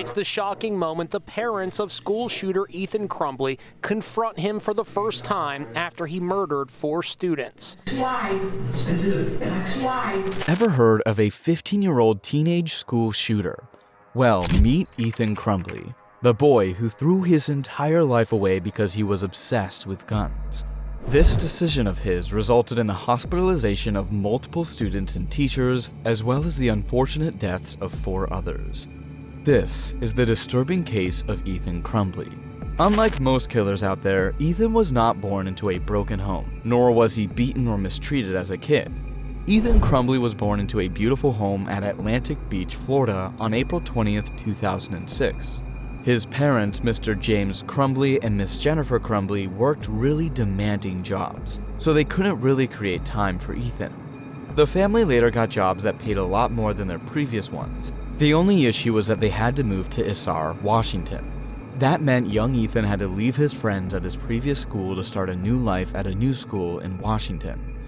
It's the shocking moment the parents of school shooter Ethan Crumbley confront him for the first time after he murdered 4 students. Ever heard of a 15-year-old teenage school shooter? Well, meet Ethan Crumbley, the boy who threw his entire life away because he was obsessed with guns. This decision of his resulted in the hospitalization of multiple students and teachers, as well as the unfortunate deaths of 4 others. This is the disturbing case of Ethan Crumbley. Unlike most killers out there, Ethan was not born into a broken home, nor was he beaten or mistreated as a kid. Ethan Crumbley was born into a beautiful home at Atlantic Beach, Florida on April 20th, 2006. His parents, Mr. James Crumbley and Miss Jennifer Crumbley, worked really demanding jobs, so they couldn't really create time for Ethan. The family later got jobs that paid a lot more than their previous ones. The only issue was that they had to move to Issaar, Washington. That meant young Ethan had to leave his friends at his previous school to start a new life at a new school in Washington.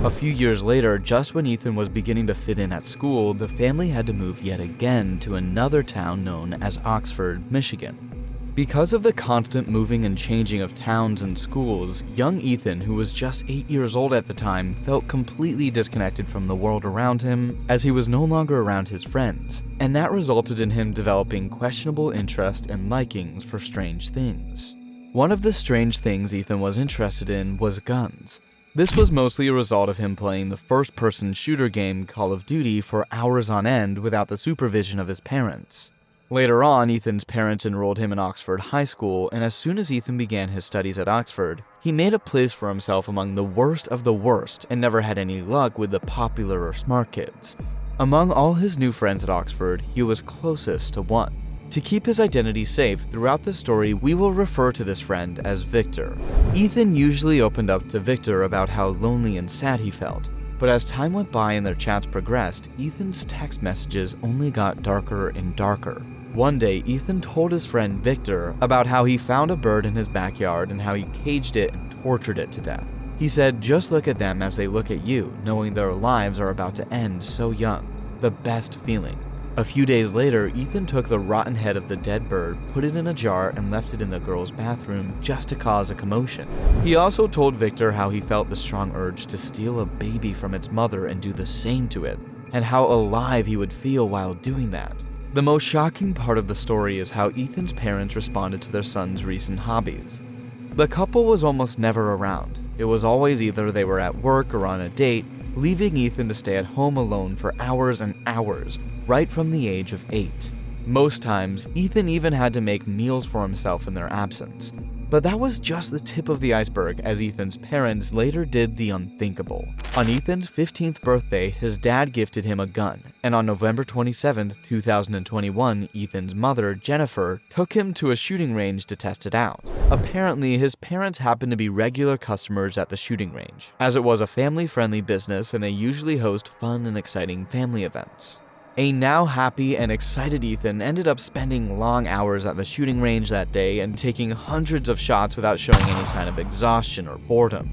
A few years later, just when Ethan was beginning to fit in at school, the family had to move yet again to another town known as Oxford, Michigan. Because of the constant moving and changing of towns and schools, young Ethan, who was just 8 years old at the time, felt completely disconnected from the world around him as he was no longer around his friends, and that resulted in him developing questionable interest and likings for strange things. One of the strange things Ethan was interested in was guns. This was mostly a result of him playing the first-person shooter game Call of Duty for hours on end without the supervision of his parents. Later on, Ethan's parents enrolled him in Oxford High School, and as soon as Ethan began his studies at Oxford, he made a place for himself among the worst of the worst and never had any luck with the popular or smart kids. Among all his new friends at Oxford, he was closest to one. To keep his identity safe, throughout the story, we will refer to this friend as Victor. Ethan usually opened up to Victor about how lonely and sad he felt, but as time went by and their chats progressed, Ethan's text messages only got darker and darker. One day, Ethan told his friend Victor about how he found a bird in his backyard and how he caged it and tortured it to death. He said, "Just look at them as they look at you, knowing their lives are about to end so young. The best feeling." A few days later, Ethan took the rotten head of the dead bird, put it in a jar, and left it in the girl's bathroom just to cause a commotion. He also told Victor how he felt the strong urge to steal a baby from its mother and do the same to it, and how alive he would feel while doing that. The most shocking part of the story is how Ethan's parents responded to their son's recent hobbies. The couple was almost never around. It was always either they were at work or on a date, leaving Ethan to stay at home alone for hours and hours, right from the age of 8. Most times, Ethan even had to make meals for himself in their absence. But that was just the tip of the iceberg, as Ethan's parents later did the unthinkable. On Ethan's 15th birthday, his dad gifted him a gun, and on November 27, 2021, Ethan's mother, Jennifer, took him to a shooting range to test it out. Apparently, his parents happened to be regular customers at the shooting range, as it was a family-friendly business and they usually host fun and exciting family events. A now happy and excited Ethan ended up spending long hours at the shooting range that day and taking hundreds of shots without showing any sign of exhaustion or boredom.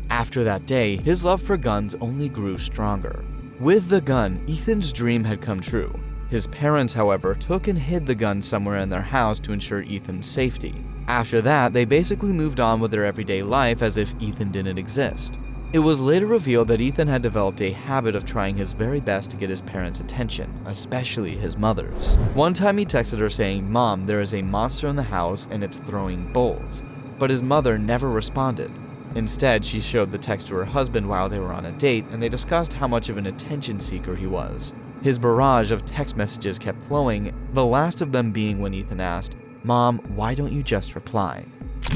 After that day, his love for guns only grew stronger. With the gun, Ethan's dream had come true. His parents, however, took and hid the gun somewhere in their house to ensure Ethan's safety. After that, they basically moved on with their everyday life as if Ethan didn't exist. It was later revealed that Ethan had developed a habit of trying his very best to get his parents' attention, especially his mother's. One time he texted her saying, "Mom, there is a monster in the house and it's throwing bowls," but his mother never responded. Instead, she showed the text to her husband while they were on a date, and they discussed how much of an attention seeker he was. His barrage of text messages kept flowing, the last of them being when Ethan asked, "Mom, why don't you just reply?"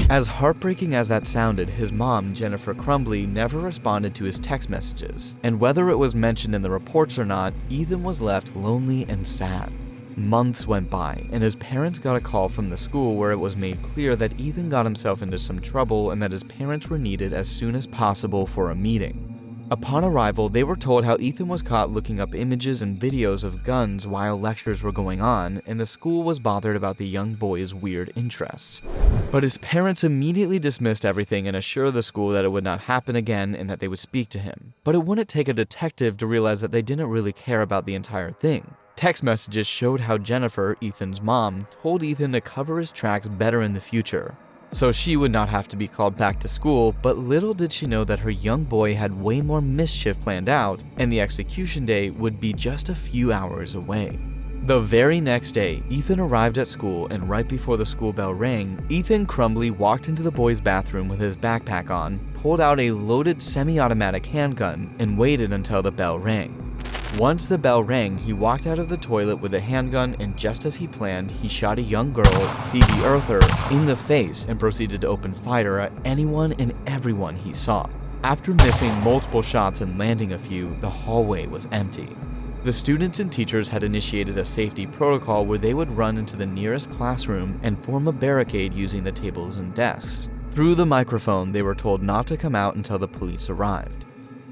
As heartbreaking as that sounded, his mom, Jennifer Crumbley, never responded to his text messages, and whether it was mentioned in the reports or not, Ethan was left lonely and sad. Months went by, and his parents got a call from the school where it was made clear that Ethan got himself into some trouble and that his parents were needed as soon as possible for a meeting. Upon arrival, they were told how Ethan was caught looking up images and videos of guns while lectures were going on, and the school was bothered about the young boy's weird interests. But his parents immediately dismissed everything and assured the school that it would not happen again and that they would speak to him. But it wouldn't take a detective to realize that they didn't really care about the entire thing. Text messages showed how Jennifer, Ethan's mom, told Ethan to cover his tracks better in the future, so she would not have to be called back to school, but little did she know that her young boy had way more mischief planned out, and the execution day would be just a few hours away. The very next day, Ethan arrived at school, and right before the school bell rang, Ethan Crumbley walked into the boys' bathroom with his backpack on, pulled out a loaded semi-automatic handgun, and waited until the bell rang. Once the bell rang, he walked out of the toilet with a handgun, and just as he planned, he shot a young girl, Phoebe Arthur, in the face and proceeded to open fire at anyone and everyone he saw. After missing multiple shots and landing a few, the hallway was empty. The students and teachers had initiated a safety protocol where they would run into the nearest classroom and form a barricade using the tables and desks. Through the microphone, they were told not to come out until the police arrived.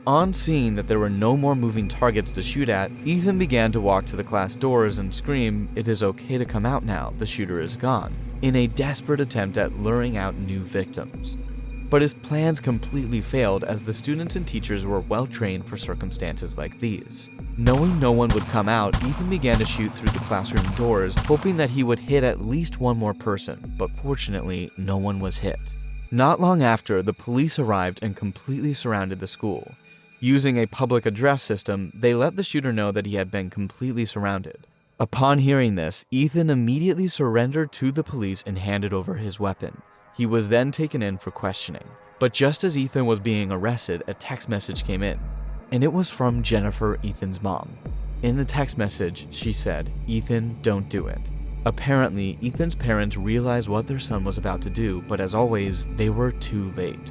On seeing that there were no more moving targets to shoot at, Ethan began to walk to the class doors and scream, "It is okay to come out now, the shooter is gone," in a desperate attempt at luring out new victims. But his plans completely failed, as the students and teachers were well trained for circumstances like these. Knowing no one would come out, Ethan began to shoot through the classroom doors, hoping that he would hit at least one more person, but fortunately, no one was hit. Not long after, the police arrived and completely surrounded the school. Using a public address system, they let the shooter know that he had been completely surrounded. Upon hearing this, Ethan immediately surrendered to the police and handed over his weapon. He was then taken in for questioning. But just as Ethan was being arrested, a text message came in, and it was from Jennifer, Ethan's mom. In the text message, she said, "Ethan, don't do it." Apparently, Ethan's parents realized what their son was about to do, but as always, they were too late.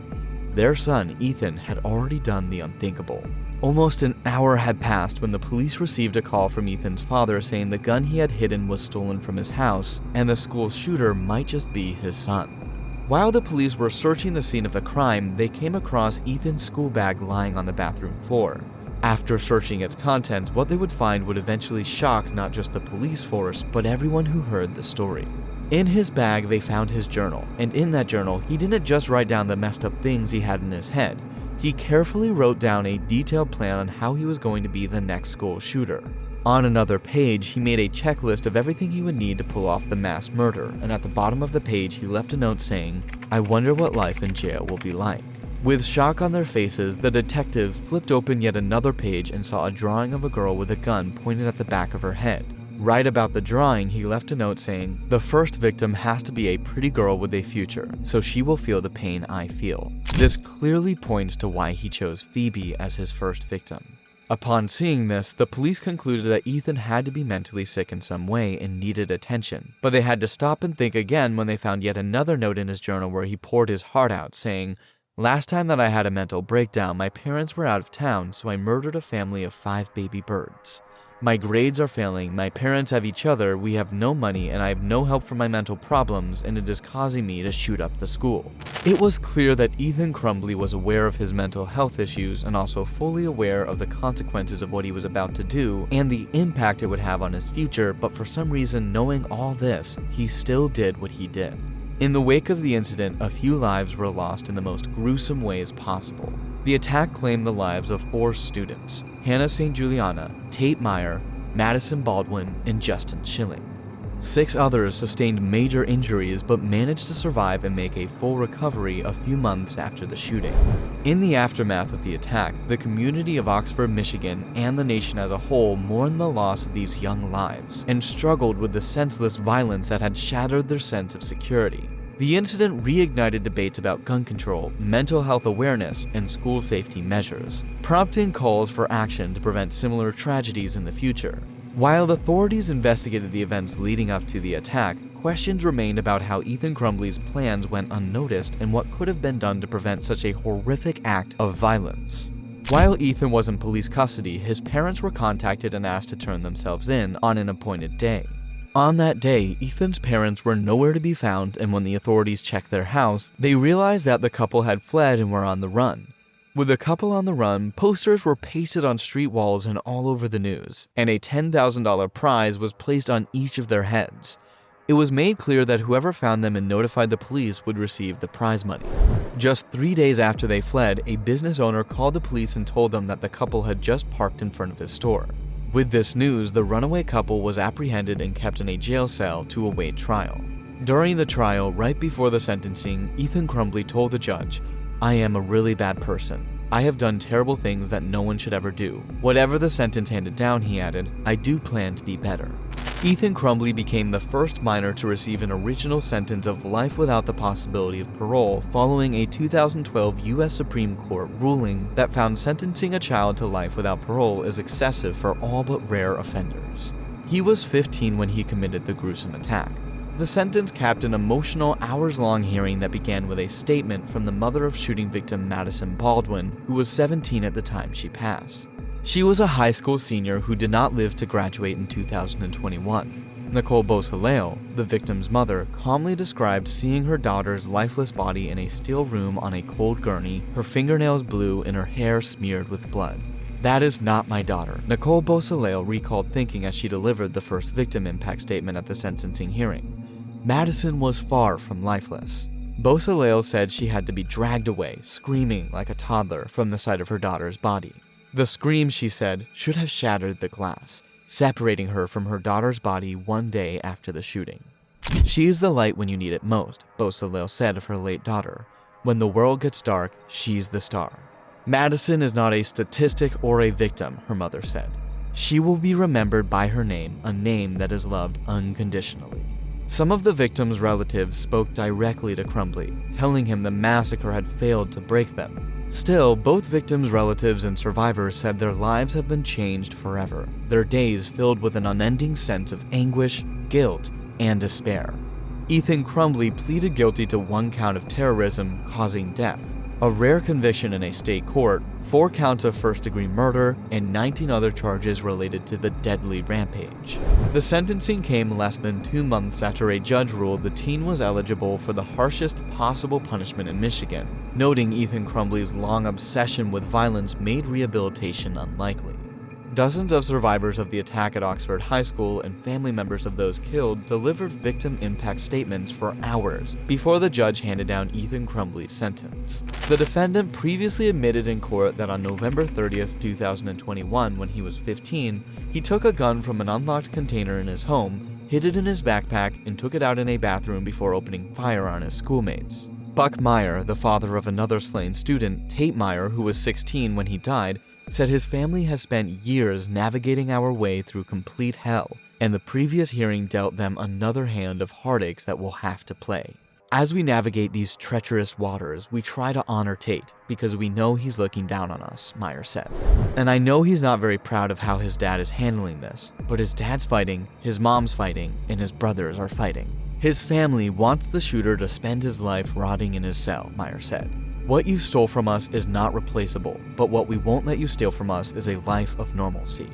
Their son, Ethan, had already done the unthinkable. Almost an hour had passed when the police received a call from Ethan's father saying the gun he had hidden was stolen from his house, and the school shooter might just be his son. While the police were searching the scene of the crime, they came across Ethan's school bag lying on the bathroom floor. After searching its contents, what they would find would eventually shock not just the police force, but everyone who heard the story. In his bag, they found his journal, and in that journal, he didn't just write down the messed up things he had in his head. He carefully wrote down a detailed plan on how he was going to be the next school shooter. On another page, he made a checklist of everything he would need to pull off the mass murder, and at the bottom of the page, he left a note saying, "I wonder what life in jail will be like." With shock on their faces, the detectives flipped open yet another page and saw a drawing of a girl with a gun pointed at the back of her head. Right about the drawing, he left a note saying, "The first victim has to be a pretty girl with a future, so she will feel the pain I feel." This clearly points to why he chose Phoebe as his first victim. Upon seeing this, the police concluded that Ethan had to be mentally sick in some way and needed attention. But they had to stop and think again when they found yet another note in his journal where he poured his heart out, saying, "Last time that I had a mental breakdown, my parents were out of town, so I murdered a family of 5 baby birds. My grades are failing, my parents have each other, we have no money, and I have no help for my mental problems, and it is causing me to shoot up the school." It was clear that Ethan Crumbley was aware of his mental health issues and also fully aware of the consequences of what he was about to do and the impact it would have on his future, but for some reason, knowing all this, he still did what he did. In the wake of the incident, a few lives were lost in the most gruesome ways possible. The attack claimed the lives of 4 students: Hannah St. Juliana, Tate Meyer, Madison Baldwin, and Justin Schilling. 6 others sustained major injuries but managed to survive and make a full recovery a few months after the shooting. In the aftermath of the attack, the community of Oxford, Michigan, and the nation as a whole mourned the loss of these young lives and struggled with the senseless violence that had shattered their sense of security. The incident reignited debates about gun control, mental health awareness, and school safety measures, prompting calls for action to prevent similar tragedies in the future. While authorities investigated the events leading up to the attack, questions remained about how Ethan Crumbley's plans went unnoticed and what could have been done to prevent such a horrific act of violence. While Ethan was in police custody, his parents were contacted and asked to turn themselves in on an appointed day. On that day, Ethan's parents were nowhere to be found, and when the authorities checked their house, they realized that the couple had fled and were on the run. With the couple on the run, posters were pasted on street walls and all over the news, and a $10,000 prize was placed on each of their heads. It was made clear that whoever found them and notified the police would receive the prize money. Just 3 days after they fled, a business owner called the police and told them that the couple had just parked in front of his store. With this news, the runaway couple was apprehended and kept in a jail cell to await trial. During the trial, right before the sentencing, Ethan Crumbley told the judge, "I am a really bad person. I have done terrible things that no one should ever do. Whatever the sentence handed down," he added, "I do plan to be better." Ethan Crumbley became the first minor to receive an original sentence of life without the possibility of parole following a 2012 U.S. Supreme Court ruling that found sentencing a child to life without parole is excessive for all but rare offenders. He was 15 when he committed the gruesome attack. The sentence capped an emotional hours-long hearing that began with a statement from the mother of shooting victim Madison Baldwin, who was 17 at the time she passed. She was a high school senior who did not live to graduate in 2021. Nicole Beausoleil, the victim's mother, calmly described seeing her daughter's lifeless body in a steel room on a cold gurney, her fingernails blue and her hair smeared with blood. "That is not my daughter," Nicole Beausoleil recalled thinking as she delivered the first victim impact statement at the sentencing hearing. Madison was far from lifeless. Beausoleil said she had to be dragged away, screaming like a toddler from the sight of her daughter's body. The scream, she said, should have shattered the glass, separating her from her daughter's body one day after the shooting. "She is the light when you need it most," Beausoleil said of her late daughter. "When the world gets dark, she's the star." "Madison is not a statistic or a victim," her mother said. "She will be remembered by her name, a name that is loved unconditionally." Some of the victims' relatives spoke directly to Crumbley, telling him the massacre had failed to break them. Still, both victims' relatives and survivors said their lives have been changed forever, their days filled with an unending sense of anguish, guilt, and despair. Ethan Crumbley pleaded guilty to 1 count of terrorism causing death, a rare conviction in a state court, 4 counts of first-degree murder, and 19 other charges related to the deadly rampage. The sentencing came less than 2 months after a judge ruled the teen was eligible for the harshest possible punishment in Michigan, noting Ethan Crumbley's long obsession with violence made rehabilitation unlikely. Dozens of survivors of the attack at Oxford High School and family members of those killed delivered victim impact statements for hours before the judge handed down Ethan Crumbley's sentence. The defendant previously admitted in court that on November 30th, 2021, when he was 15, he took a gun from an unlocked container in his home, hid it in his backpack, and took it out in a bathroom before opening fire on his schoolmates. Buck Meyer, the father of another slain student, Tate Meyer, who was 16 when he died, said his family has spent years navigating our way through complete hell, and the previous hearing dealt them another hand of heartaches that we'll have to play. As we navigate these treacherous waters, we try to honor Tate because we know he's looking down on us, Meyer said. And I know he's not very proud of how his dad is handling this, but his dad's fighting, his mom's fighting, and his brothers are fighting. His family wants the shooter to spend his life rotting in his cell, Meyer said. "What you stole from us is not replaceable, but what we won't let you steal from us is a life of normalcy.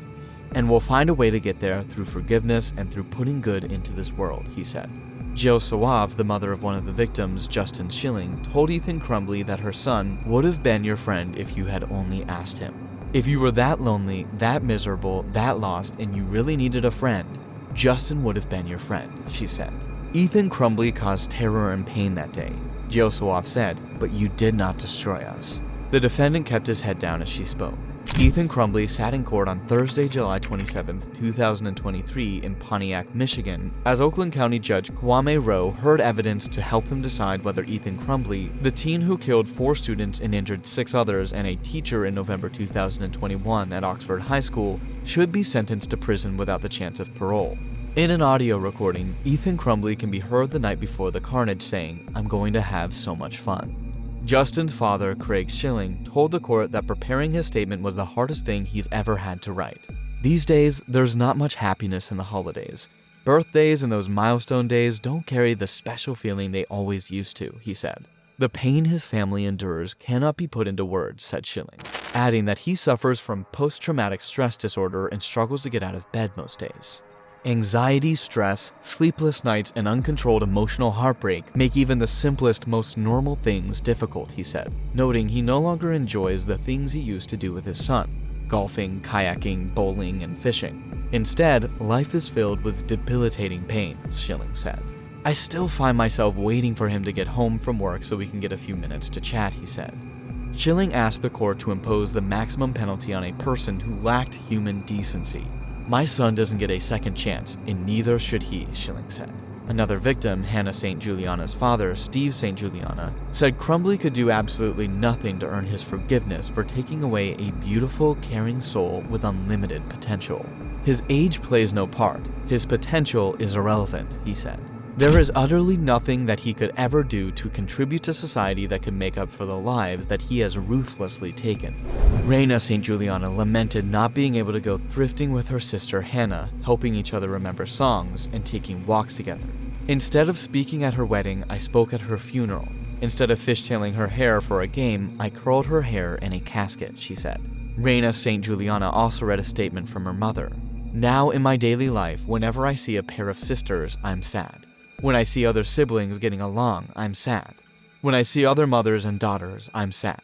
And we'll find a way to get there through forgiveness and through putting good into this world," he said. Jill Suave, the mother of one of the victims, Justin Schilling, told Ethan Crumbley that her son would have been your friend if you had only asked him. "If you were that lonely, that miserable, that lost, and you really needed a friend, Justin would have been your friend," she said. Ethan Crumbley caused terror and pain that day, Jill Suave said, "but you did not destroy us." The defendant kept his head down as she spoke. Ethan Crumbley sat in court on Thursday, July 27, 2023 in Pontiac, Michigan, as Oakland County Judge Kwame Rowe heard evidence to help him decide whether Ethan Crumbley, the teen who killed 4 students and injured 6 others and a teacher in November 2021 at Oxford High School, should be sentenced to prison without the chance of parole. In an audio recording, Ethan Crumbley can be heard the night before the carnage saying, "I'm going to have so much fun." Justin's father, Craig Schilling, told the court that preparing his statement was the hardest thing he's ever had to write. "These days, there's not much happiness in the holidays. Birthdays and those milestone days don't carry the special feeling they always used to," he said. "The pain his family endures cannot be put into words," said Schilling, adding that he suffers from post-traumatic stress disorder and struggles to get out of bed most days. Anxiety, stress, sleepless nights, and uncontrolled emotional heartbreak make even the simplest, most normal things difficult, he said, noting he no longer enjoys the things he used to do with his son: golfing, kayaking, bowling, and fishing. Instead, life is filled with debilitating pains, Schilling said. "I still find myself waiting for him to get home from work so we can get a few minutes to chat," he said. Schilling asked the court to impose the maximum penalty on a person who lacked human decency. "My son doesn't get a second chance, and neither should he," Schilling said. Another victim, Hannah St. Juliana's father, Steve St. Juliana, said Crumbley could do absolutely nothing to earn his forgiveness for taking away a beautiful, caring soul with unlimited potential. "His age plays no part. His potential is irrelevant," he said. "There is utterly nothing that he could ever do to contribute to society that could make up for the lives that he has ruthlessly taken." Raina St. Juliana lamented not being able to go thrifting with her sister Hannah, helping each other remember songs and taking walks together. "Instead of speaking at her wedding, I spoke at her funeral. Instead of fishtailing her hair for a game, I curled her hair in a casket," she said. Raina St. Juliana also read a statement from her mother. "Now in my daily life, whenever I see a pair of sisters, I'm sad. When I see other siblings getting along, I'm sad. When I see other mothers and daughters, I'm sad.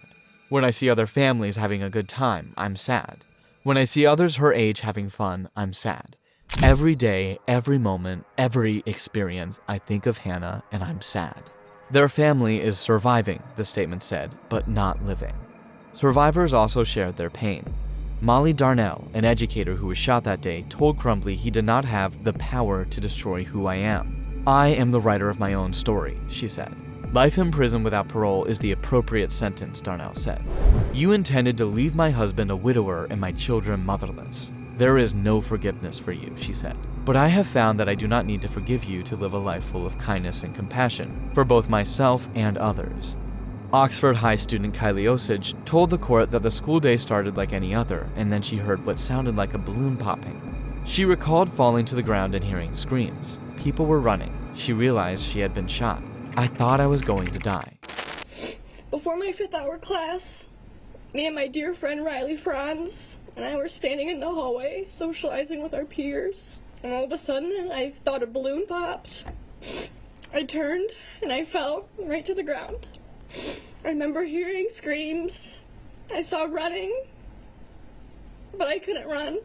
When I see other families having a good time, I'm sad. When I see others her age having fun, I'm sad. Every day, every moment, every experience, I think of Hannah and I'm sad." Their family is surviving, the statement said, but not living. Survivors also shared their pain. Molly Darnell, an educator who was shot that day, told Crumbley he did not have the power to destroy who I am. "I am the writer of my own story," she said. "Life in prison without parole is the appropriate sentence," Darnell said. "You intended to leave my husband a widower and my children motherless. There is no forgiveness for you," she said. "But I have found that I do not need to forgive you to live a life full of kindness and compassion for both myself and others." Oxford High student Kylie Osage told the court that the school day started like any other, and then she heard what sounded like a balloon popping. She recalled falling to the ground and hearing screams. People were running. She realized she had been shot. "I thought I was going to die." Before my 5th hour class, me and my dear friend Riley Franz and I were standing in the hallway socializing with our peers, and all of a sudden I thought a balloon popped. I turned and I fell right to the ground. I remember hearing screams. I saw running, but I couldn't run.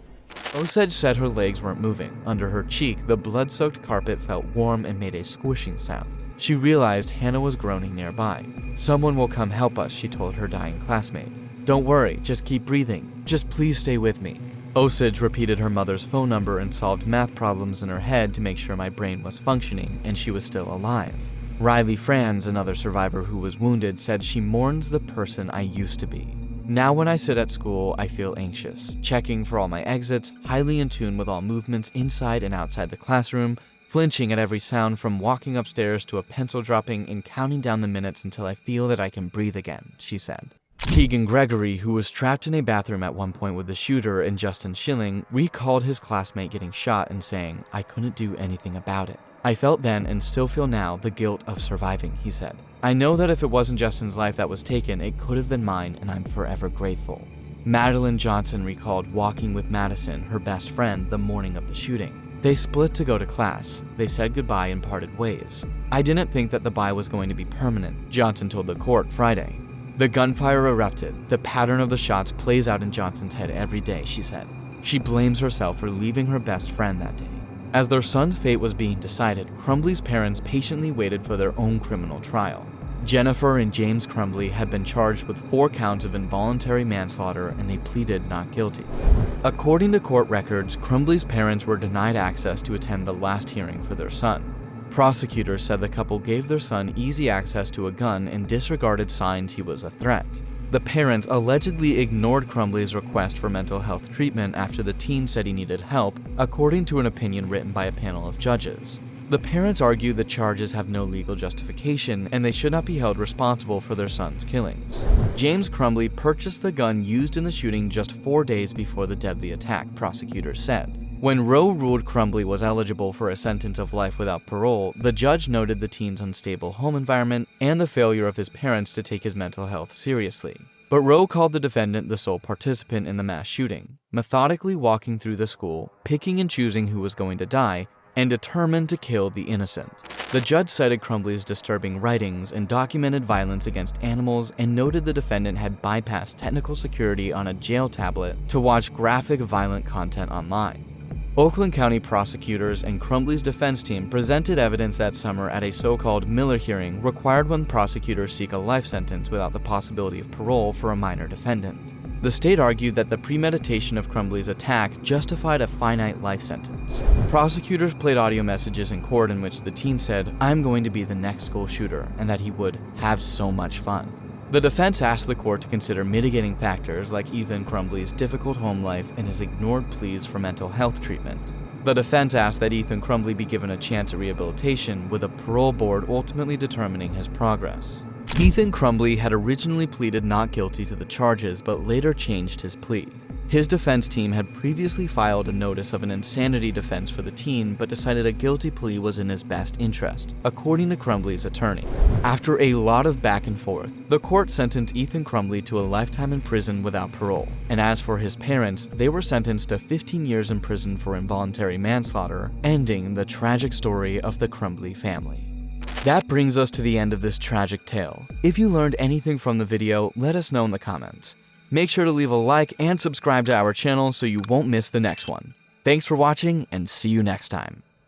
Osage said her legs weren't moving. Under her cheek, the blood-soaked carpet felt warm and made a squishing sound. She realized Hannah was groaning nearby. "Someone will come help us," she told her dying classmate. "Don't worry, just keep breathing. Just please stay with me." Osage repeated her mother's phone number and solved math problems in her head to make sure my brain was functioning and she was still alive. Riley Franz, another survivor who was wounded, said she mourns the person I used to be. "Now when I sit at school, I feel anxious, checking for all my exits, highly in tune with all movements inside and outside the classroom, flinching at every sound from walking upstairs to a pencil dropping and counting down the minutes until I feel that I can breathe again," she said. Keegan Gregory, who was trapped in a bathroom at one point with the shooter and Justin Schilling, recalled his classmate getting shot and saying, "I couldn't do anything about it. I felt then and still feel now the guilt of surviving," he said. "I know that if it wasn't Justin's life that was taken, it could have been mine, and I'm forever grateful." Madeline Johnson recalled walking with Madison, her best friend, the morning of the shooting. They split to go to class. They said goodbye and parted ways. "I didn't think that the bye was going to be permanent," Johnson told the court Friday. "The gunfire erupted. The pattern of the shots plays out in Johnson's head every day," she said. She blames herself for leaving her best friend that day. As their son's fate was being decided, Crumbley's parents patiently waited for their own criminal trial. Jennifer and James Crumbley had been charged with 4 counts of involuntary manslaughter and they pleaded not guilty. According to court records, Crumbley's parents were denied access to attend the last hearing for their son. Prosecutors said the couple gave their son easy access to a gun and disregarded signs he was a threat. The parents allegedly ignored Crumbley's request for mental health treatment after the teen said he needed help, according to an opinion written by a panel of judges. The parents argued the charges have no legal justification and they should not be held responsible for their son's killings. James Crumbley purchased the gun used in the shooting just 4 days before the deadly attack, prosecutors said. When Roe ruled Crumbley was eligible for a sentence of life without parole, the judge noted the teen's unstable home environment and the failure of his parents to take his mental health seriously. But Roe called the defendant the sole participant in the mass shooting, methodically walking through the school, picking and choosing who was going to die, and determined to kill the innocent. The judge cited Crumbley's disturbing writings and documented violence against animals and noted the defendant had bypassed technical security on a jail tablet to watch graphic, violent content online. Oakland County prosecutors and Crumbley's defense team presented evidence that summer at a so-called Miller hearing required when prosecutors seek a life sentence without the possibility of parole for a minor defendant. The state argued that the premeditation of Crumbley's attack justified a finite life sentence. Prosecutors played audio messages in court in which the teen said, "I'm going to be the next school shooter," and that he would have so much fun. The defense asked the court to consider mitigating factors like Ethan Crumbley's difficult home life and his ignored pleas for mental health treatment. The defense asked that Ethan Crumbley be given a chance at rehabilitation, with a parole board ultimately determining his progress. Ethan Crumbley had originally pleaded not guilty to the charges, but later changed his plea. His defense team had previously filed a notice of an insanity defense for the teen, but decided a guilty plea was in his best interest, according to Crumbley's attorney. After a lot of back and forth, the court sentenced Ethan Crumbley to a lifetime in prison without parole. And as for his parents, they were sentenced to 15 years in prison for involuntary manslaughter, ending the tragic story of the Crumbley family. That brings us to the end of this tragic tale. If you learned anything from the video, let us know in the comments. Make sure to leave a like and subscribe to our channel so you won't miss the next one. Thanks for watching, and see you next time.